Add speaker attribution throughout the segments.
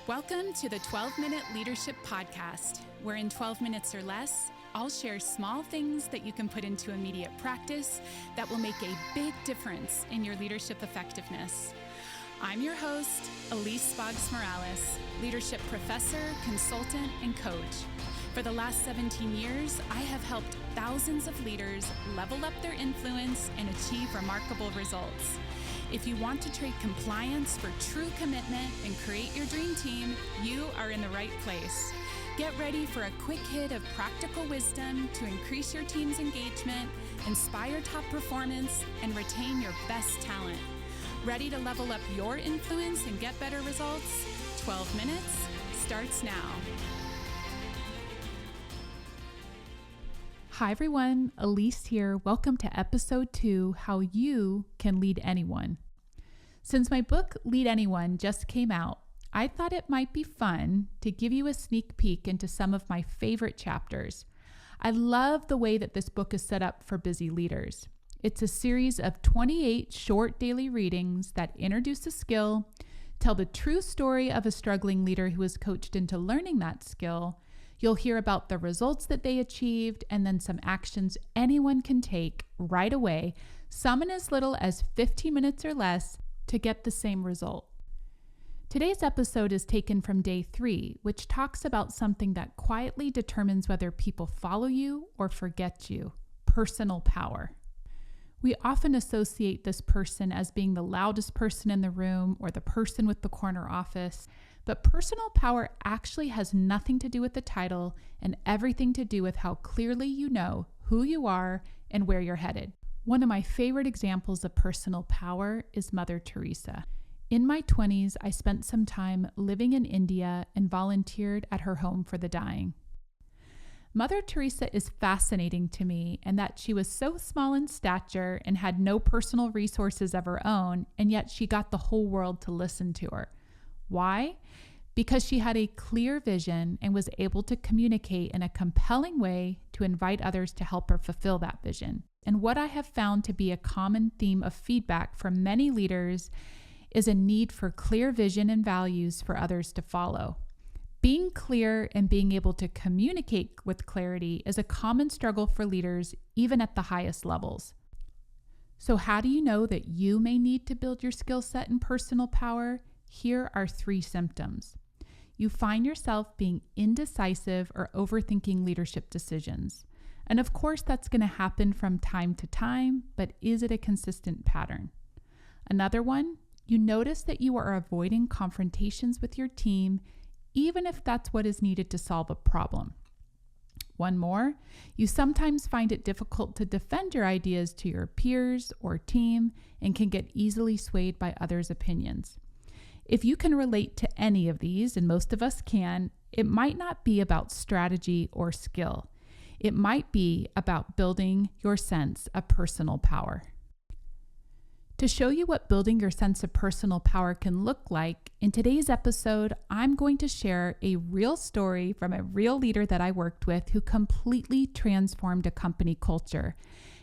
Speaker 1: Welcome to the 12-Minute Leadership Podcast, where in 12 minutes or less, I'll share small things that you can put into immediate practice that will make a big difference in your leadership effectiveness. I'm your host, Elise Boggs-Morales, leadership professor, consultant, and coach. For the last 17 years, I have helped thousands of leaders level up their influence and achieve remarkable results. If you want to trade compliance for true commitment and create your dream team, you are in the right place. Get ready for a quick hit of practical wisdom to increase your team's engagement, inspire top performance, and retain your best talent. Ready to level up your influence and get better results? 12 minutes starts now.
Speaker 2: Hi everyone, Elise here. Welcome to episode 2, How You Can Lead Anyone. Since my book, Lead Anyone, just came out, I thought it might be fun to give you a sneak peek into some of my favorite chapters. I love the way that this book is set up for busy leaders. It's a series of 28 short daily readings that introduce a skill, tell the true story of a struggling leader who is coached into learning that skill. You'll hear about the results that they achieved and then some actions anyone can take right away, some in as little as 15 minutes or less, to get the same result. Today's episode is taken from day 3, which talks about something that quietly determines whether people follow you or forget you: personal power. We often associate this person as being the loudest person in the room or the person with the corner office. But personal power actually has nothing to do with the title and everything to do with how clearly you know who you are and where you're headed. One of my favorite examples of personal power is Mother Teresa. In my 20s, I spent some time living in India and volunteered at her home for the dying. Mother Teresa is fascinating to me in that she was so small in stature and had no personal resources of her own, and yet she got the whole world to listen to her. Why? Because she had a clear vision and was able to communicate in a compelling way to invite others to help her fulfill that vision. And what I have found to be a common theme of feedback from many leaders is a need for clear vision and values for others to follow. Being clear and being able to communicate with clarity is a common struggle for leaders, even at the highest levels. So how do you know that you may need to build your skill set in personal power? Here are 3 symptoms. You find yourself being indecisive or overthinking leadership decisions. And of course, that's going to happen from time to time, but is it a consistent pattern? Another one, you notice that you are avoiding confrontations with your team, even if that's what is needed to solve a problem. One more, you sometimes find it difficult to defend your ideas to your peers or team and can get easily swayed by others' opinions. If you can relate to any of these, and most of us can, it might not be about strategy or skill. It might be about building your sense of personal power. To show you what building your sense of personal power can look like, in today's episode, I'm going to share a real story from a real leader that I worked with who completely transformed a company culture.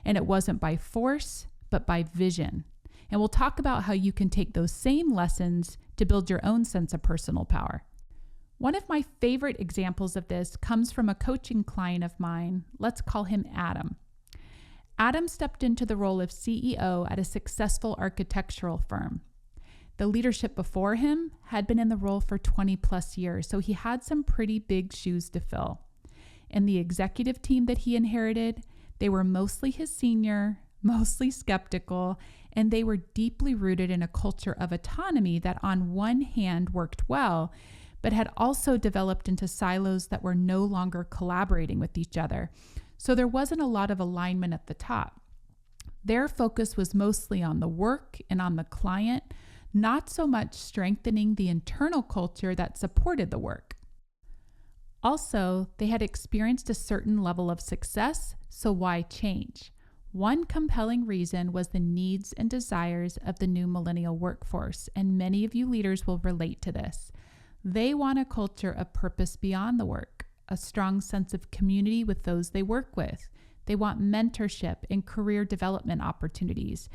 Speaker 2: And it wasn't by force, but by vision. And we'll talk about how you can take those same lessons to build your own sense of personal power. One of my favorite examples of this comes from a coaching client of mine. Let's call him Adam. Adam stepped into the role of CEO at a successful architectural firm. The leadership before him had been in the role for 20 plus years, so he had some pretty big shoes to fill. And the executive team that he inherited, they were mostly his senior, mostly skeptical, and they were deeply rooted in a culture of autonomy that on one hand worked well, but had also developed into silos that were no longer collaborating with each other. So there wasn't a lot of alignment at the top. Their focus was mostly on the work and on the client, not so much strengthening the internal culture that supported the work. Also, they had experienced a certain level of success, so why change? One compelling reason was the needs and desires of the new millennial workforce, and many of you leaders will relate to this. They want a culture of purpose beyond the work, a strong sense of community with those they work with. They want mentorship and career development opportunities.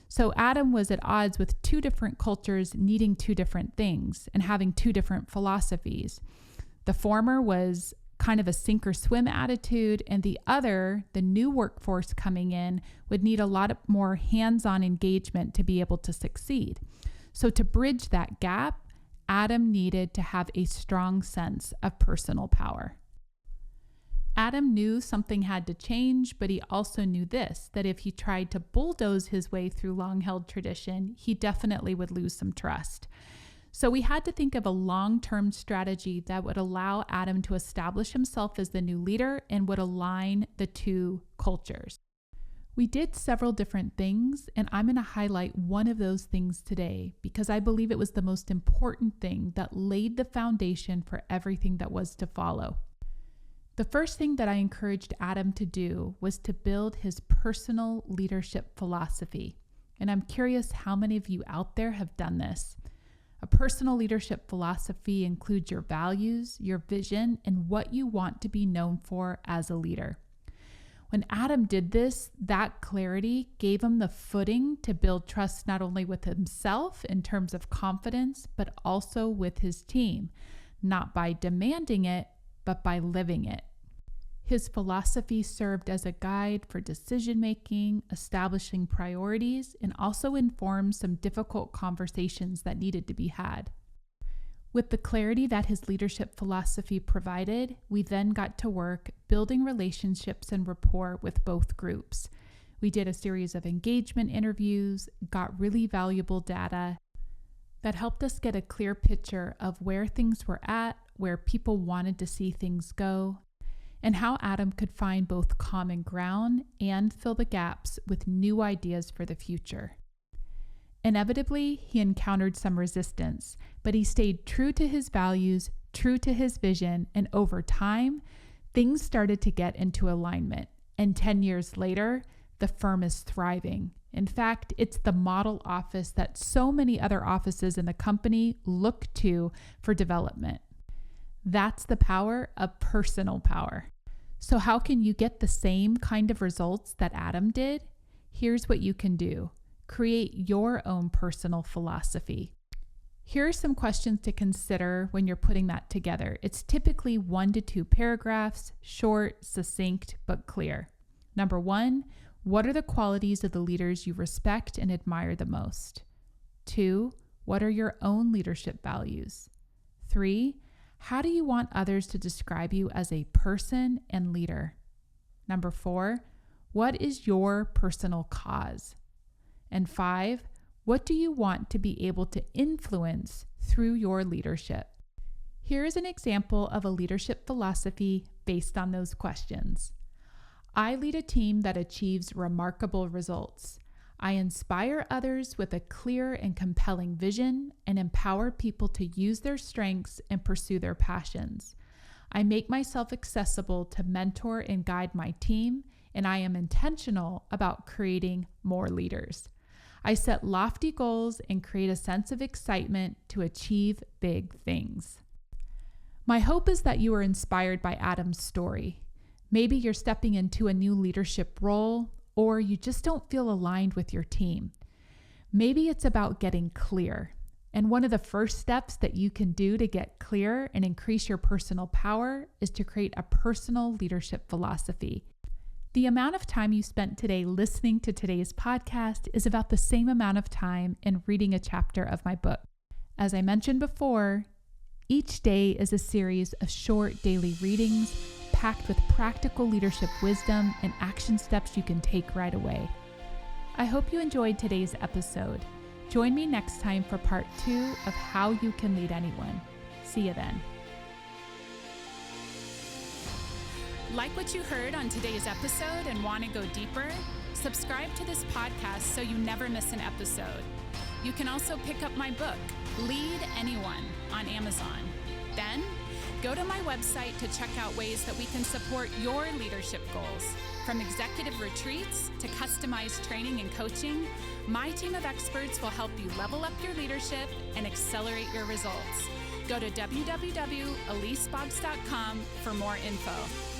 Speaker 2: So Adam was at odds with two different cultures needing two different things and having two different philosophies. The former was kind of a sink or swim attitude, and the other, the new workforce coming in, would need a lot more hands-on engagement to be able to succeed. So to bridge that gap, Adam needed to have a strong sense of personal power. Adam knew something had to change, but he also knew this, that if he tried to bulldoze his way through long-held tradition, he definitely would lose some trust. So we had to think of a long-term strategy that would allow Adam to establish himself as the new leader and would align the two cultures. We did several different things, and I'm going to highlight one of those things today because I believe it was the most important thing that laid the foundation for everything that was to follow. The first thing that I encouraged Adam to do was to build his personal leadership philosophy. And I'm curious how many of you out there have done this. A personal leadership philosophy includes your values, your vision, and what you want to be known for as a leader. When Adam did this, that clarity gave him the footing to build trust not only with himself in terms of confidence, but also with his team, not by demanding it, but by living it. His philosophy served as a guide for decision-making, establishing priorities, and also informed some difficult conversations that needed to be had. With the clarity that his leadership philosophy provided, we then got to work building relationships and rapport with both groups. We did a series of engagement interviews, got really valuable data that helped us get a clear picture of where things were at, where people wanted to see things go, and how Adam could find both common ground and fill the gaps with new ideas for the future. Inevitably, he encountered some resistance, but he stayed true to his values, true to his vision, and over time, things started to get into alignment. And 10 years later, the firm is thriving. In fact, it's the model office that so many other offices in the company look to for development. That's the power of personal power. So how can you get the same kind of results that Adam did? Here's what you can do. Create your own personal philosophy. Here are some questions to consider when you're putting that together. It's typically 1 to 2 paragraphs, short, succinct, but clear. Number 1, what are the qualities of the leaders you respect and admire the most? 2, what are your own leadership values? 3, how do you want others to describe you as a person and leader? Number 4, what is your personal cause? And 5, what do you want to be able to influence through your leadership? Here is an example of a leadership philosophy based on those questions. I lead a team that achieves remarkable results. I inspire others with a clear and compelling vision and empower people to use their strengths and pursue their passions. I make myself accessible to mentor and guide my team, and I am intentional about creating more leaders. I set lofty goals and create a sense of excitement to achieve big things. My hope is that you are inspired by Adam's story. Maybe you're stepping into a new leadership role, or you just don't feel aligned with your team. Maybe it's about getting clear. And one of the first steps that you can do to get clear and increase your personal power is to create a personal leadership philosophy. The amount of time you spent today listening to today's podcast is about the same amount of time in reading a chapter of my book. As I mentioned before, each day is a series of short daily readings packed with practical leadership wisdom and action steps you can take right away. I hope you enjoyed today's episode. Join me next time for part 2 of how you can lead anyone. See you then.
Speaker 1: Like what you heard on today's episode and want to go deeper? Subscribe to this podcast so you never miss an episode. You can also pick up my book, Lead Anyone, on Amazon. Then, go to my website to check out ways that we can support your leadership goals. From executive retreats to customized training and coaching, my team of experts will help you level up your leadership and accelerate your results. Go to www.eliseboggs.com for more info.